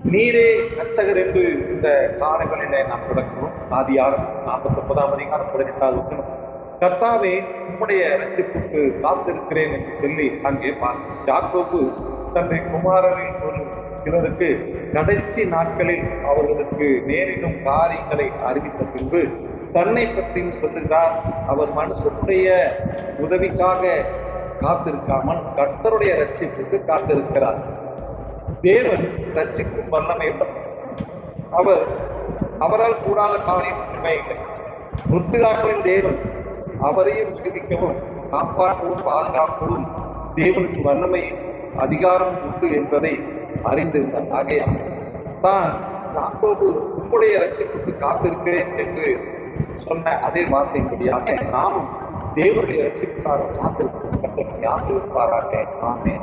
நீரே இரட்சகர் என்று இந்த காலங்களிலே நாம் தொடங்குவோம். ஆதியாகமம் 49ஆம் அதிகாரம் 18வது வசனம். கர்த்தாவே, உம்முடைய இரட்சிப்புக்கு காத்திருக்கிறேன் என்று சொல்லி அங்கே பார்க்கிறோம். யாக்கோபு தன்னுடைய குமாரரில் ஒரு சிலருக்கு கடைசி நாட்களில் அவர்களுக்கு நேரிடும் காரியங்களை அறிவித்த பின்பு தன்னை பற்றியும் சொல்லுகிறார். அவர் மனுஷனுடைய உதவிக்காக காத்திருக்காமல் கர்த்தருடைய இரட்சிப்புக்கு காத்திருக்கிறார். தேவன் ரட்சிக்கும் வல்லமையுள்ளவர். அவரால் கூடாத காரியம் ஒன்றுமே இல்லை. முற்பிதாக்களின் தேவன் அவரையும் விடுவிக்கவும் காப்பாற்றவும் பாதுகாக்கவும் தேவனுக்கு வல்லமையும் அதிகாரம் உண்டு என்பதை அறிந்திருந்தார். ஆகையால் தான் யாக்கோபு உம்முடைய ரட்சிப்புக்கு காத்திருக்கிறேன் என்று சொன்ன அதே வார்த்தையின்படியாக நாமும் தேவனுடைய ரட்சிப்புக்காக காத்திருக்கும். ஆசீர்வதிப்பாராக. ஆமென்.